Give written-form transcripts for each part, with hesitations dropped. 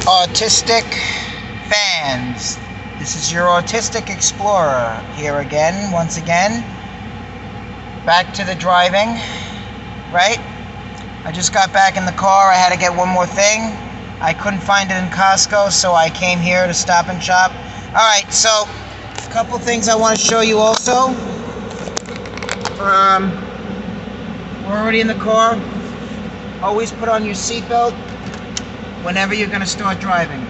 Autistic fans. This is your Autistic Explorer here again, once again. Back to the driving, right? I just got back in the car. I had to get one more thing. I couldn't find it in Costco, so I came here to Stop and Shop. Alright, so a couple things I want to show you also. We're already in the car. Always put on your seatbelt whenever you're going to start driving.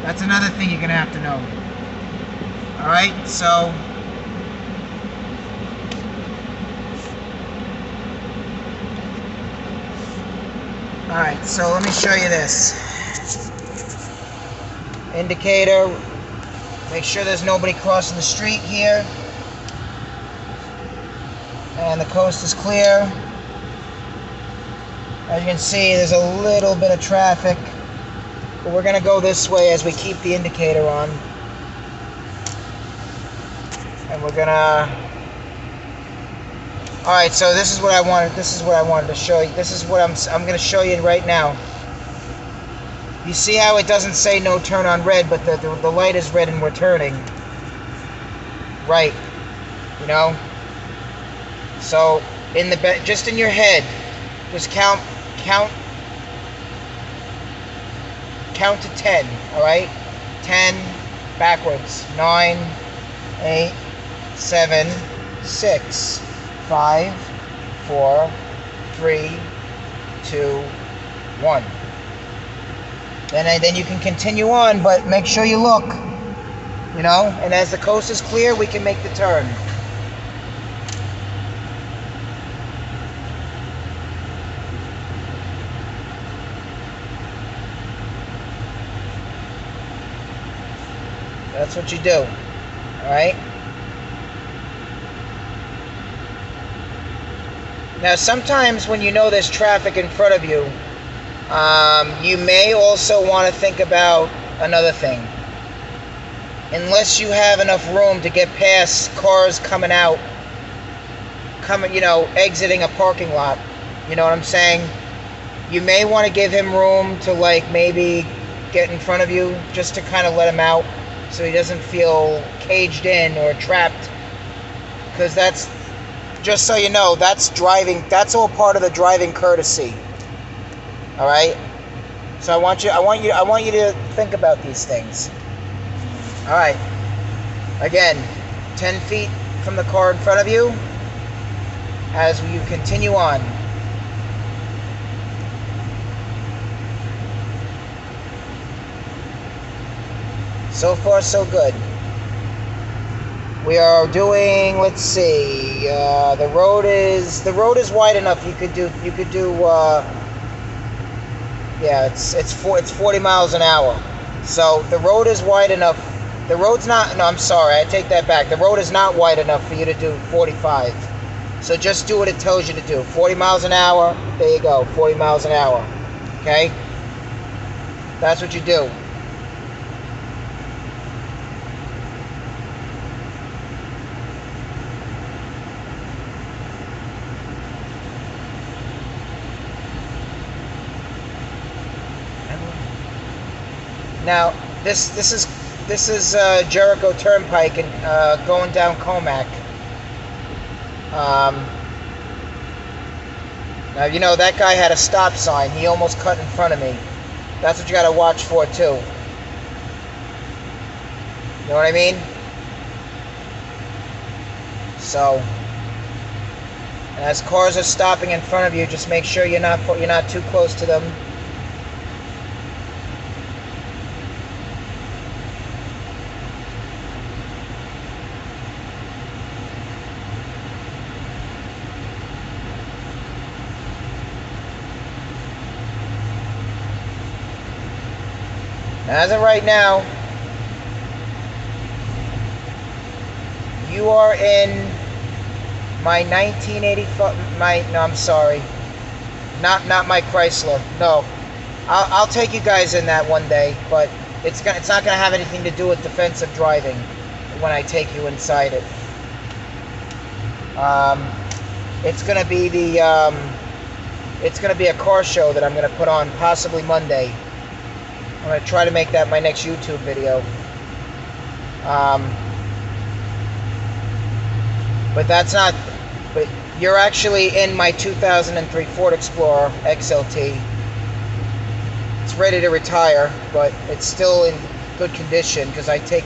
That's another thing you're going to have to know. Alright, so alright, so let me show you this. Indicator. Make sure there's nobody crossing the street here. And the coast is clear. As you can see, there's a little bit of traffic, but we're going to go this way as we keep the indicator on. And we're going to... Alright, so this is what I wanted to show you. This is what I'm going to show you right now. You see how it doesn't say no turn on red, but the light is red and we're turning. Right. You know? So, just in your head, just count to 10, alright? 10, backwards. 9, 8, 7, 6, 5, 4, 3, 2, 1. Then you can continue on, but make sure you look. You know? And as the coast is clear, we can make the turn. That's what you do. Alright? Now, sometimes when you know there's traffic in front of you, you may also want to think about another thing. Unless you have enough room to get past cars coming out, exiting a parking lot, you know what I'm saying? You may want to give him room to, maybe get in front of you, just to kind of let him out, so he doesn't feel caged in or trapped. Because that's, just so you know, that's driving, that's all part of the driving courtesy. Alright? So I want you to think about these things. Alright. Again, 10 feet from the car in front of you as you continue on. So far, so good. We are doing, let's see, the road is wide enough. You could do, yeah, it's 40 miles an hour. So the road is wide enough. The road's not, no, I'm sorry, I take that back. The road is not wide enough for you to do 45. So just do what it tells you to do. 40 miles an hour, there you go, 40 miles an hour. Okay? That's what you do. Now, this is Jericho Turnpike and going down Comac. Now, you know, that guy had a stop sign. He almost cut in front of me. That's what you got to watch for, too. You know what I mean? So, as cars are stopping in front of you, just make sure you're not too close to them. As of right now, you are in my 1985. No, I'm sorry, not my Chrysler. No, I'll take you guys in that one day, but it's not gonna have anything to do with defensive driving when I take you inside it. It's gonna be it's gonna be a car show that I'm gonna put on possibly Monday. I'm going to try to make that my next YouTube video. But that's not... But you're actually in my 2003 Ford Explorer XLT. It's ready to retire, but it's still in good condition because I take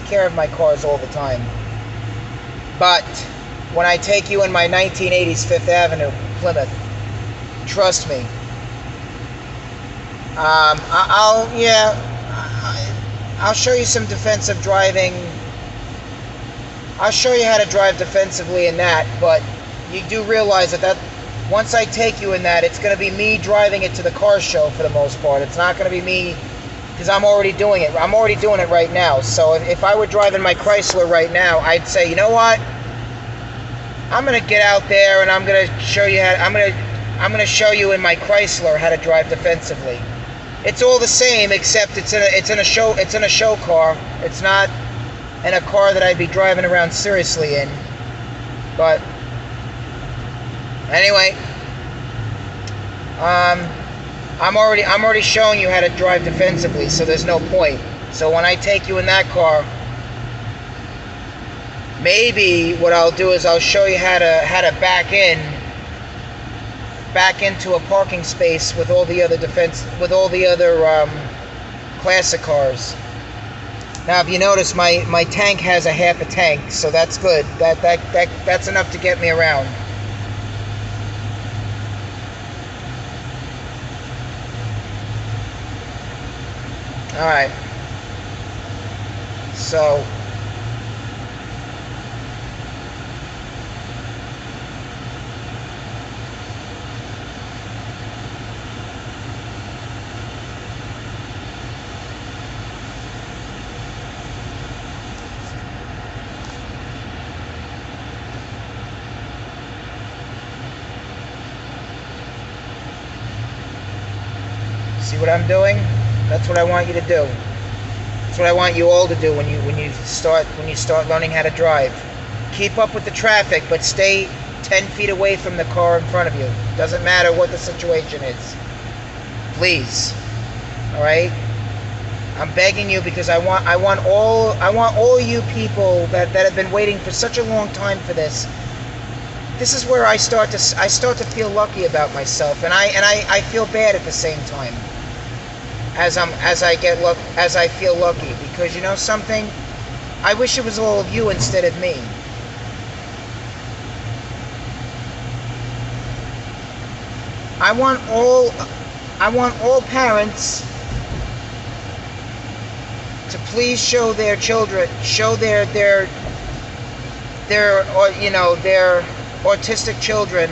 care of my cars all the time. But when I take you in my 1980s Fifth Avenue Plymouth, trust me, I'll show you some defensive driving. I'll show you how to drive defensively in that, but you do realize that once I take you in that, it's going to be me driving it to the car show for the most part. It's not going to be me, because I'm already doing it. I'm already doing it right now. So if I were driving my Chrysler right now, I'd say, you know what? I'm going to get out there and I'm going to show you how. I'm going to show you in my Chrysler how to drive defensively. It's all the same, except it's in a show car. It's not in a car that I'd be driving around seriously in. But anyway, I'm already showing you how to drive defensively, so there's no point. So when I take you in that car, maybe what I'll do is I'll show you how to back into a parking space with all the other classic cars. Now, if you notice, my tank has a half a tank, so that's good. That's enough to get me around. All right. So see what I'm doing? That's what I want you to do. That's what I want you all to do when you start learning how to drive. Keep up with the traffic, but stay 10 feet away from the car in front of you. Doesn't matter what the situation is. Please. All right? I'm begging you because I want all you people that have been waiting for such a long time for this. This is where I start to feel lucky about myself, and I feel bad at the same time. As I feel lucky, because you know something, I wish it was all of you instead of me. I want all parents to please show their children, their autistic children,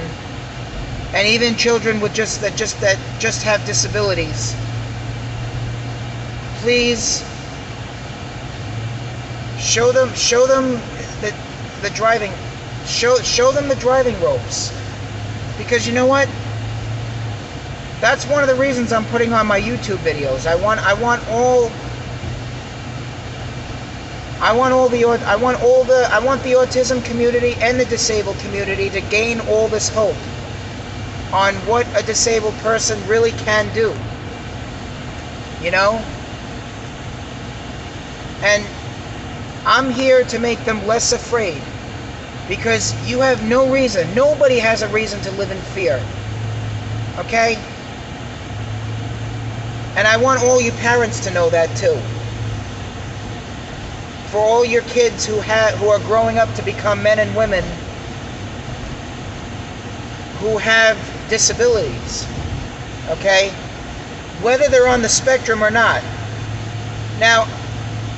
and even children with that just have disabilities. Please show them the driving. Show them the driving ropes, because you know what? That's one of the reasons I'm putting on my YouTube videos. I want the autism community and the disabled community to gain all this hope on what a disabled person really can do. You know? And I'm here to make them less afraid, because you have no reason, nobody has a reason to live in fear. Okay? And I want all you parents to know that too. For all your kids who are growing up to become men and women who have disabilities. Okay? Whether they're on the spectrum or not. Now,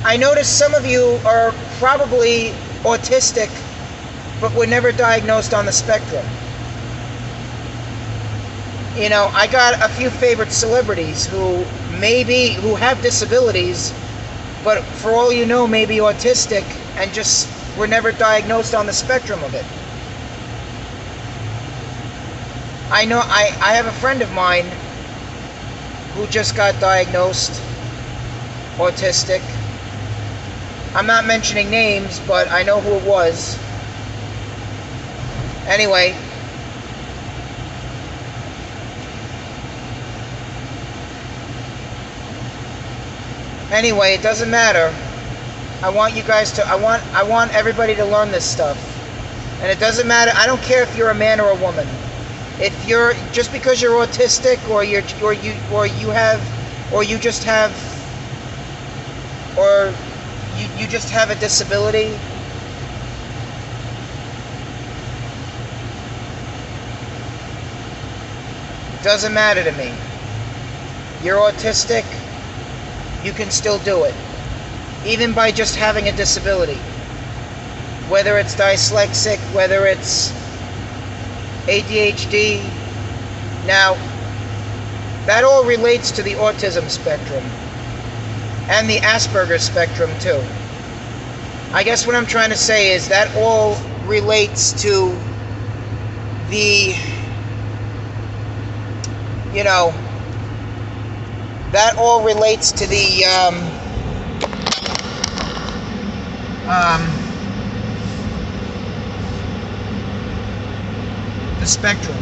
I notice some of you are probably autistic, but were never diagnosed on the spectrum. You know, I got a few favorite celebrities who have disabilities, but for all you know, may be autistic and just were never diagnosed on the spectrum of it. I know I have a friend of mine who just got diagnosed autistic. I'm not mentioning names, but I know who it was. Anyway, Anyway, it doesn't matter. I want you guys to, I want everybody to learn this stuff. And it doesn't matter, I don't care if you're a man or a woman. If you're, just because you're autistic or you just have a disability, it doesn't matter to me. You're autistic, you can still do it. Even by just having a disability. Whether it's dyslexic, whether it's ADHD. Now, that all relates to the autism spectrum and the Asperger's spectrum too. I guess what I'm trying to say is that all relates to the, that all relates to the spectrum.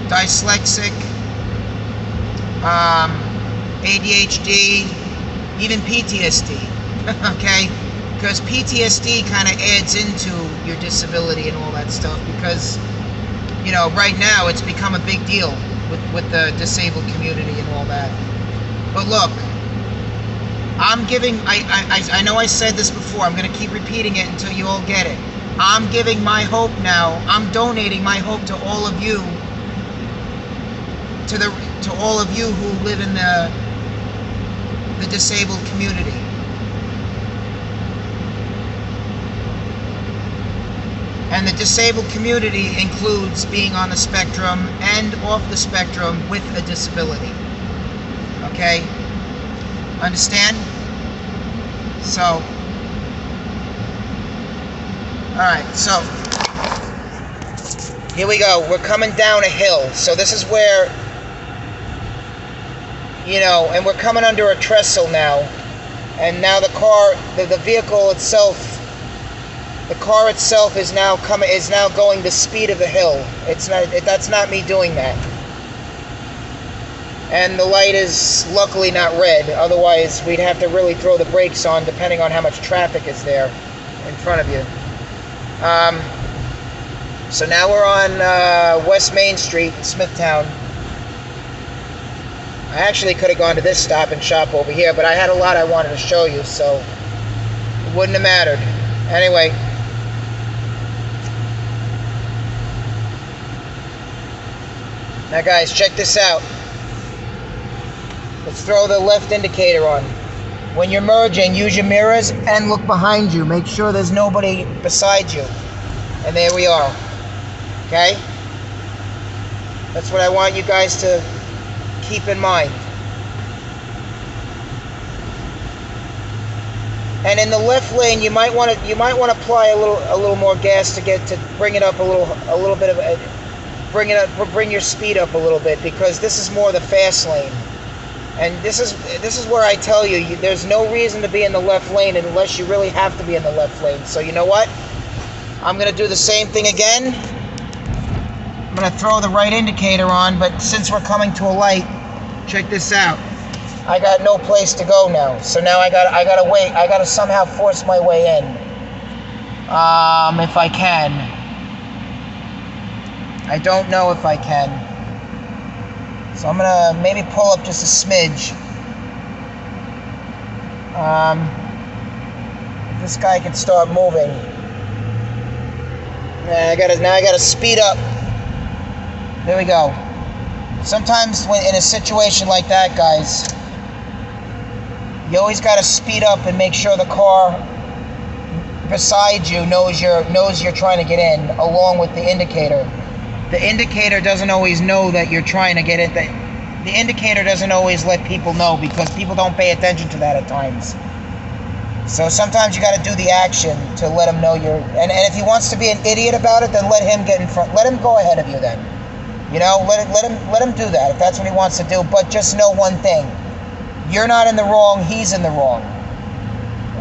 Dyslexic, ADHD, even PTSD. Okay? Because PTSD kind of adds into your disability and all that stuff, because right now it's become a big deal with the disabled community and all that. But look, I'm giving, I know I said this before, I'm going to keep repeating it until you all get it. I'm giving my hope now, I'm donating my hope to all of you, to all of you who live in the disabled community. And the disabled community includes being on the spectrum and off the spectrum with a disability. Okay? Understand? So, alright, so here we go. We're coming down a hill. So this is where, and we're coming under a trestle now. And now the vehicle itself, the car itself is now going the speed of the hill. That's not me doing that. And the light is luckily not red. Otherwise, we'd have to really throw the brakes on, depending on how much traffic is there in front of you. So now we're on West Main Street in Smithtown. I actually could have gone to this Stop and Shop over here, but I had a lot I wanted to show you, so it wouldn't have mattered. Anyway. Now guys, check this out. Let's throw the left indicator on. When you're merging, use your mirrors and look behind you. Make sure there's nobody beside you. And there we are. Okay? That's what I want you guys to keep in mind. And in the left lane, you might want to apply a little more gas to bring it up a little bit of bring your speed up a little bit, because this is more the fast lane. And this is where I tell you, there's no reason to be in the left lane unless you really have to be in the left lane. So you know what? I'm going to do the same thing again. I'm going to throw the right indicator on, but since we're coming to a light, check this out. I got no place to go now. So now I gotta wait. I gotta somehow force my way in. If I can. I don't know if I can. So I'm gonna maybe pull up just a smidge. If this guy can start moving. Now I gotta speed up. There we go. Sometimes when in a situation like that, guys, you always gotta speed up and make sure the car beside you knows you're trying to get in, along with the indicator. The indicator doesn't always know that you're trying to get in. The indicator doesn't always let people know, because people don't pay attention to that at times. So sometimes you got to do the action to let him know you're. And if he wants to be an idiot about it, then let him get in front. Let him go ahead of you then. Let him do that if that's what he wants to do. But just know one thing: you're not in the wrong. He's in the wrong.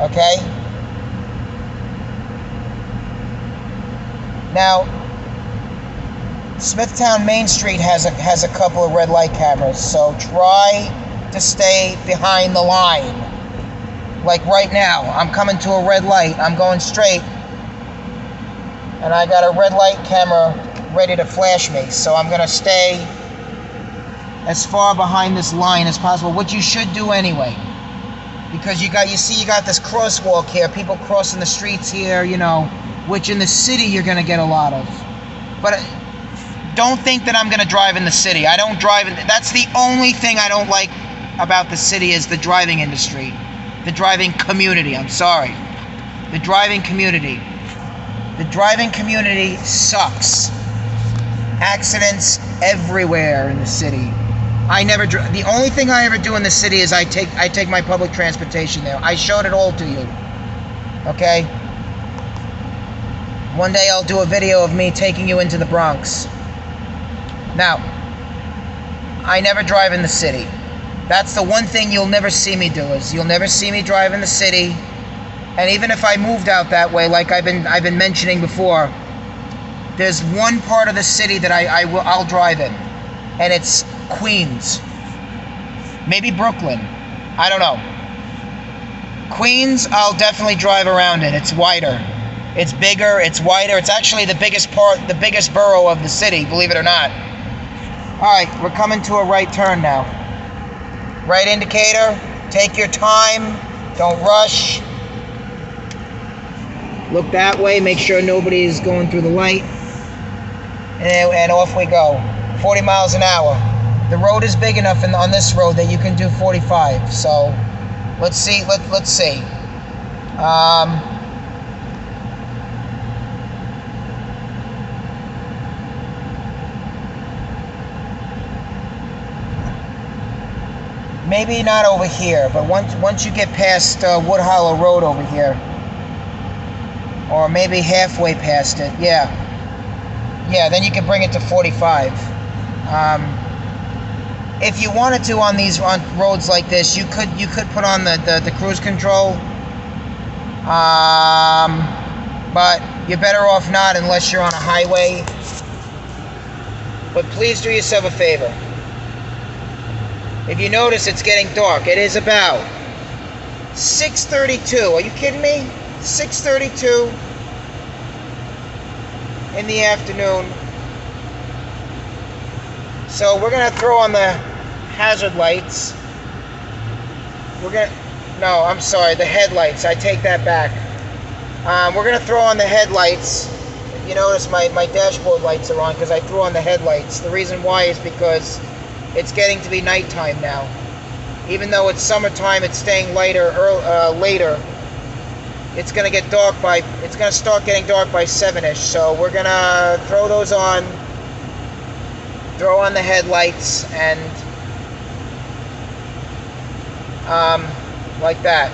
Okay. Now, Smithtown Main Street has a couple of red light cameras, so try to stay behind the line. Like right now, I'm coming to a red light. I'm going straight. And I got a red light camera ready to flash me. So I'm going to stay as far behind this line as possible, which you should do anyway. Because you got this crosswalk here, people crossing the streets here, you know, which in the city you're going to get a lot of. But don't think that I'm going to drive in the city. I don't drive in. That's the only thing I don't like about the city is the driving industry. The driving community, I'm sorry. The driving community. The driving community sucks. Accidents everywhere in the city. The only thing I ever do in the city is I take my public transportation there. I showed it all to you. Okay? One day I'll do a video of me taking you into the Bronx. Now, I never drive in the city. That's the one thing you'll never see me do, is you'll never see me drive in the city. And even if I moved out that way, like I've been mentioning before, there's one part of the city that I'll drive in, and it's Queens. Maybe Brooklyn. I don't know. Queens, I'll definitely drive around in. It's wider. It's bigger. It's wider. It's actually the biggest borough of the city, believe it or not. All right, we're coming to a right turn now. Right indicator. Take your time. Don't rush. Look that way. Make sure nobody's going through the light. And off we go. 40 miles an hour. The road is big enough on this road that you can do 45. So let's see. Let's see. Maybe not over here, but once you get past Wood Hollow Road over here, or maybe halfway past it, yeah, then you can bring it to 45. If you wanted to on roads like this, you could put on the cruise control, but you're better off not unless you're on a highway. But please do yourself a favor. If you notice, it's getting dark. It is about 6:32. Are you kidding me? 6:32 in the afternoon. So we're going to throw on the hazard lights. No, I'm sorry, the headlights. I take that back. We're going to throw on the headlights. You notice my dashboard lights are on because I threw on the headlights. The reason why is because it's getting to be nighttime now. Even though it's summertime, it's staying later. It's going to get dark it's going to start getting dark by 7-ish. So we're going to throw those on. Throw on the headlights and like that.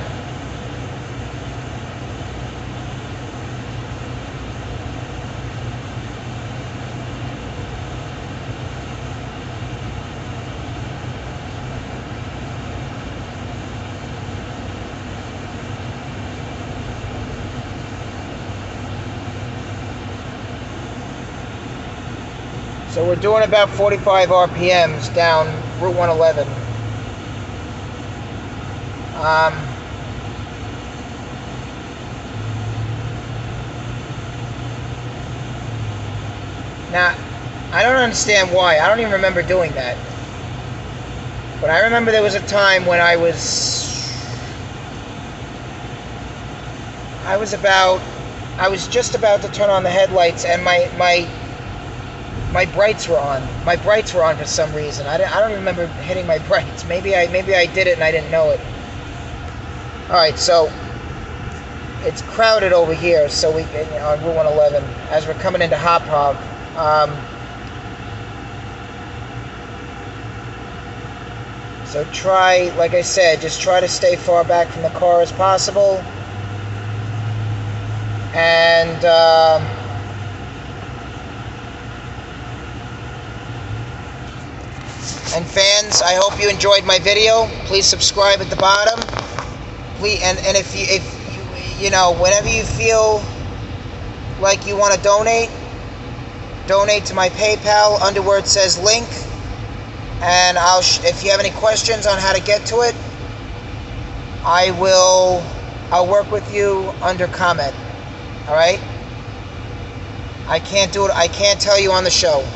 So we're doing about 45 RPMs down Route 111. Now, I don't understand why. I don't even remember doing that. But I remember there was a time when I was just about to turn on the headlights, and my brights were on. My brights were on for some reason. I don't even remember hitting my brights. Maybe I did it and I didn't know it. All right, so it's crowded over here. So on Route 111 as we're coming into Hop Hog. So try, like I said, just try to stay far back from the car as possible. And fans, I hope you enjoyed my video. Please subscribe at the bottom. Please, and if you know, whenever you feel like you want to donate to my PayPal under where it says link. And if you have any questions on how to get to it, I'll work with you under comment. All right? I can't do it. I can't tell you on the show.